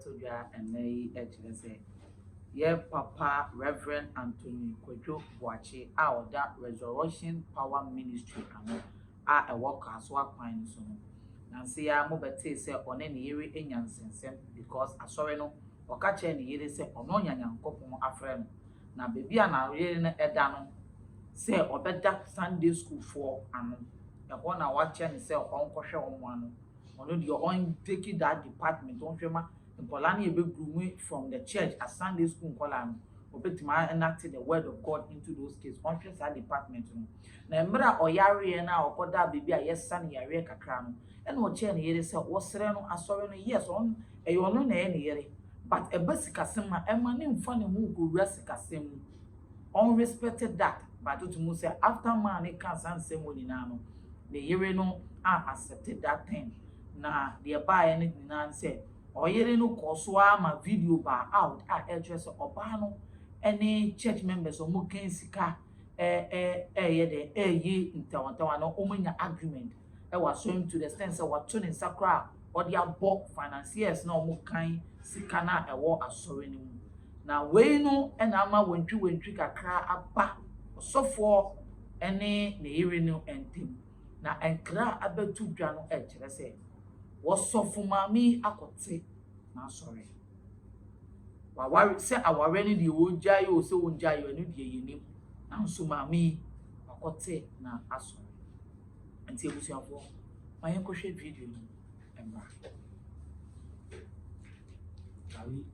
Kasodua and Nay say, Ye Papa Reverend Anthony Kwadwo Boakye out that Resurrection Power Ministry and a worker so a quine so. Nancy ya mobete say on any year in Yansensem because I saw no or catch any year say on no yan couple a friend. Now baby and I really edano say or better Sunday school for and the one I watch and say Uncle on one. On your own taking that department, don't you? Polani ebe groom from the church at Sunday school Polani obetima enacted the word of God into those cases on that department na emra oyare na okoda bibi a yesan yare kakra no e na o che na yere se wo sere no asore no yes on e yo no na e na yere but e basikasem ma e ma ne mfa ne hu gowura sikasem unrespected that but to mu say after man e kan san semoni na no the yere no accepted that thing na the buy any na say oyere no kosoa ma video ba out address oba no any church members omo kan sika ye ye ntawantawa no omunya agreement e was showing to the sense what tuning sakra or their board financiers na omo kan sika na e wo asore ni mu na we no e na ama wentwi kakra aba osofo ene na yere no entim na enkra abatu dwa no e kire se wosofu mami akote na sorry wa worry say aware ni de wonjai o se wonjai enu de yenim na nso mami akote na asori anti ebusuafo ma yen ko hwe video ni emba kawi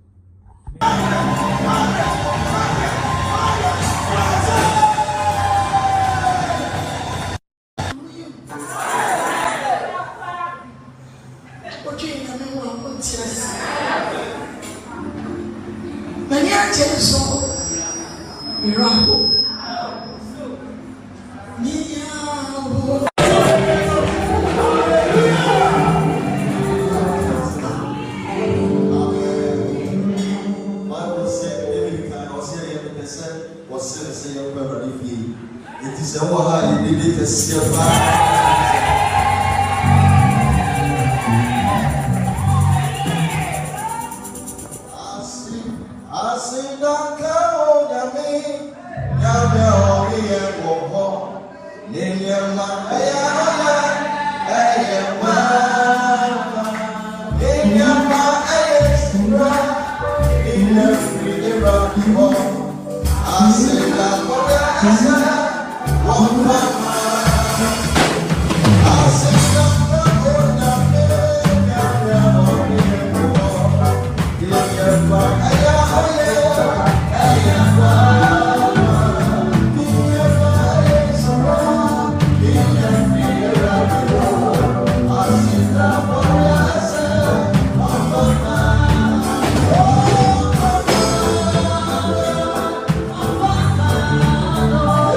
Oh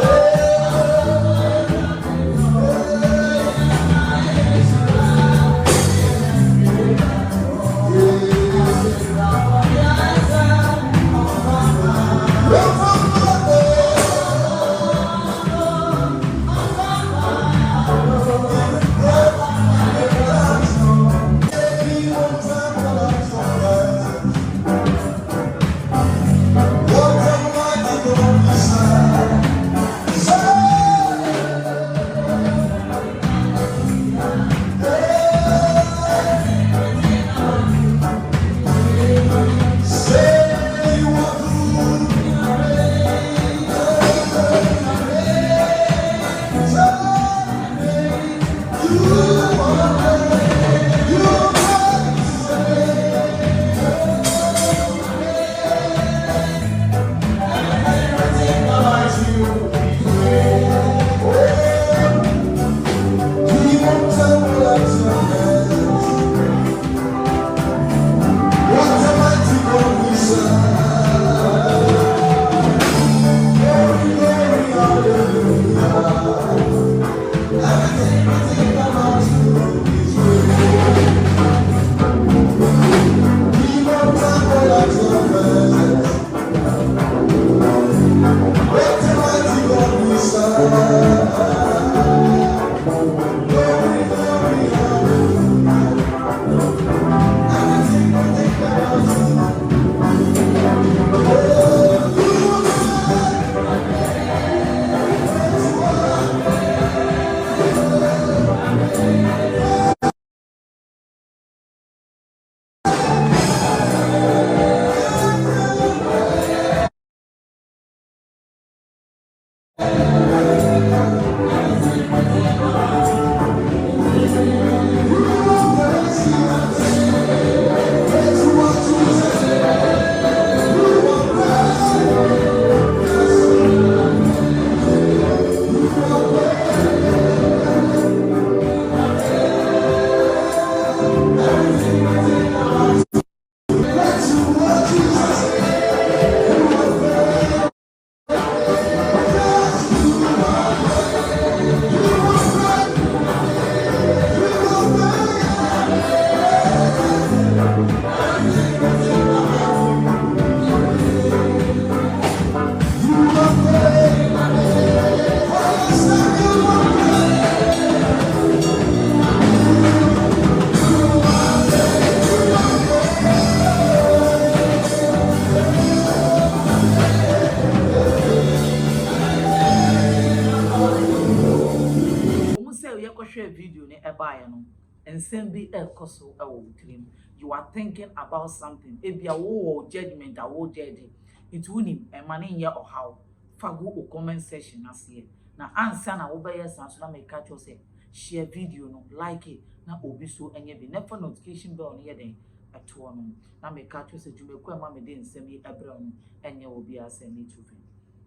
You are thinking about something. If you are judgment, I will judge it. It will him a man in or how. Fago or comment section as here. Now answer na over yes and so make catch you say share video no like it. Now obi so and be never notification bell on here then at 2 on. Now make catch you say you make mamma didn't send me a brown and you will be as any to him.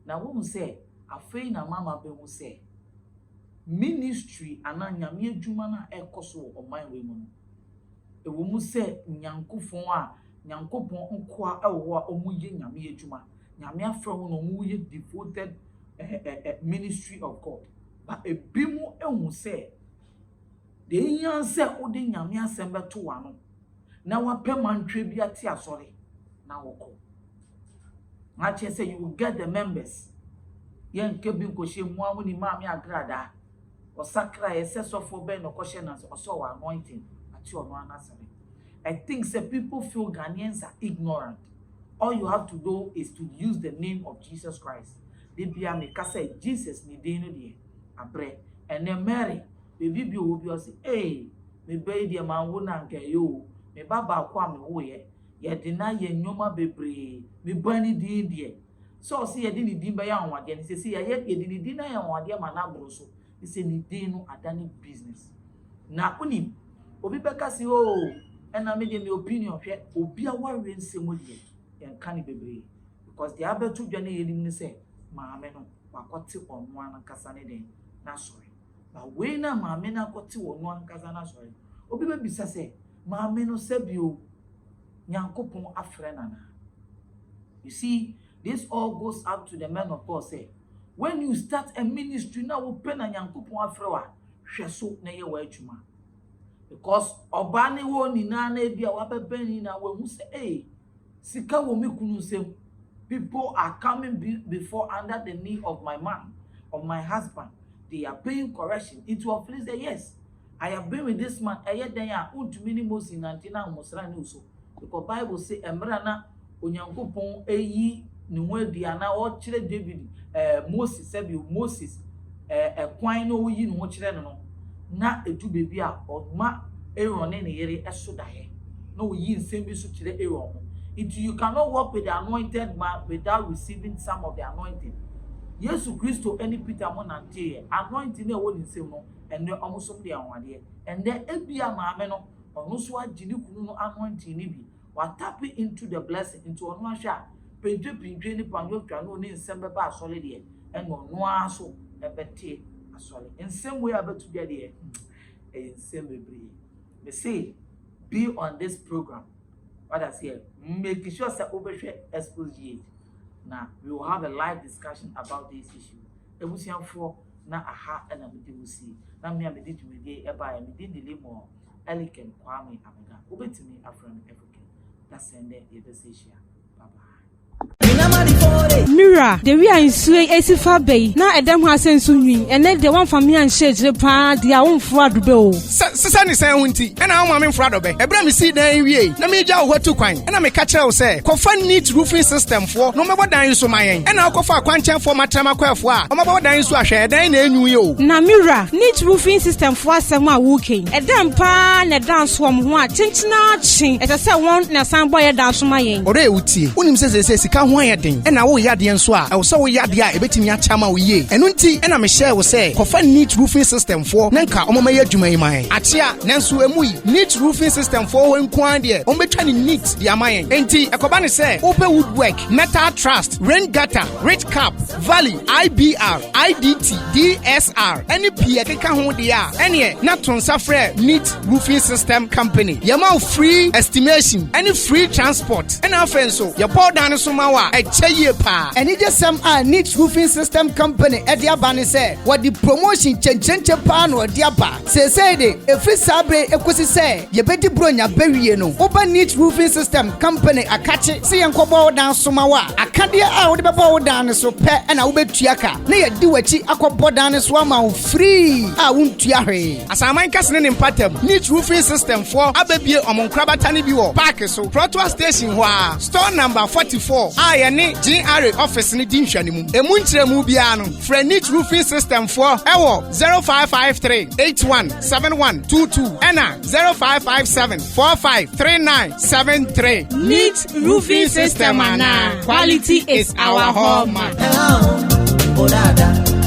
Now won't say a fain a mama be will say ministry ananya me jumana e koso o man women. E wo mu se nyankofon a nyankopon nkoa ewo a omuye nyame adwuma nyame afra wo no mu ye devoted ministry of God but e bimu ehun se de yan se ode nyame asem beto wa no na wa pemantwe bi ate asore na woko na che say you will get the members yen kebi nkoshe mu amu ni maami Agradaa o sakra ese sofo be no koshe na so wa anointing. I think some people feel Ghanaians are ignorant. All you have to do is to use the name of Jesus Christ. They be a make say Jesus ni deno die abre and then Mary baby be obi say hey me be die man wo na nka yo me baba kwa me wo ye deny ye nyoma bebre me bani din die so say ye di din ba ya anwade ni say ye di din na ya anwade ma na bro so say ni din no adani business na unim obi beka si o ena me dey opinion hwe obi a ware nsemu dey en kan bebre because the abetu dwane yenim ni say maame no wakote onu ankasa ne den na sori ba we na maame na kote onu ankasa na sori obi be bisa say maame no sebio nyankopon afre nana. You see, this all goes up to the men of God say when you start a ministry na open na nyankopon afre wa hwe so na ye wa adwuma. Because obani wo ni na bia wabebeni na we say hey sika wo me kunu sem people are coming before under the knee of my man, of my husband. They are paying correction. It will please say yes, I have been with this man then ya untumi ni mosi nantina mosra ni uso because Bible say emra na onyankopon eyi ni ho adua na o kire David Moses sabi Moses kwan no yi ni ho kire no na edu bebi a odma Aaron ne yere esodaye na oyi nsem bi so kire Aaron. You cannot walk with the anointed man without receiving some of the anointing. Yesu Christo any Peter monante anointing e woni nsem no ene omosom de anwade and then ebia maame no ono so agini kunu no anointing ni bi wa tap into the blessing into ono ahwa pendwe ni panjo twa no ni nsem beba asole de ene ono aso ebete asole nsem we abetu de nsem bebre. They say be on this program. What I say, make sure that over Xposed. Now we will have a live discussion about this issue. Ebusian for na aha and we see. Now me did to me eba me did delay more. Eliken Kwame Amega. Obetimi African African. That's end there. Bye bye. Mira, the we are in Sway Esifa Bay. Now a damn has sent swimming, and then the one from me and shades the pa, the own fraud bill. Sunny Santi, and I'm in fraud of it. A brammy see there, let me jaw what to coin, and I'm a catcher say, confirm neat roofing system for no matter dying so my and I'll go for a quantum for my tamaquafa, or my dying so I share, then you. Now, Mira, neat roofing system for some walking. A damn pan, a dance from what, chinching, as I said, one, and a sound boy a dance from my end. Or Uti, Unim says, he can't wire thing, and I will yard the answer. a ɛwɔ sɛ woyɛ adeɛ a ɛbɛtumi akyama wo yie ɛno nti ɛna mehyɛɛ wo sɛ kɔfa neat roofing system foɔ na nka ɔmɔmɛyɛ adwuma yi ma yɛn akyea nanso ɛmu yi neat roofing system foɔ hɔ nko ara deɛ ɔmbɛtwa ne neat de ama yɛn enti ɛkɔba ne sɛ wopɛ woodwork metal trust rain gutter ridge cap valley IBR IDT DSR ɛne pii ɛkeka ho deɛ a ɛneɛ na to nsa frɛ neat roofing system company yɛma wo free estimation ɛne free transport ɛna afei nso yɛbɔ dan so ma wo a ɛkyɛ yie paa ɛne gye sɛm a neat roofing system company ɛde aba ne sɛ wɔde promotion kyɛnkyɛnkyɛ paa na ɔde aba seesei de ɛfiri saa bere ɛkɔsi sɛ yɛbɛdi buronya bɛwie no woba neat roofing system company akakye sɛ yɛnkɔbɔ wo dan so ma wo a akadeɛ a wode bɛbɔ wo dan no so pɛ ɛna wobɛtua ka na yɛdi w'akyi akɔbɔ dan no so ama wo free a wontua hwee asaman kɛse ne ne mpatam neat roofing system foɔ abɛbie ɔmonkrabata ne bi wɔ park so protoa station hɔ a store number 44 a yɛne GRA office ne di nhwɛne mu ɛmu nkyerɛmu biara no frɛ neat roofing system foɔ ɛwɔ 0553 817122 ɛna 0557 453973 Neat roofing system, Anna. Quality is our hallmark. Hello, Bodada.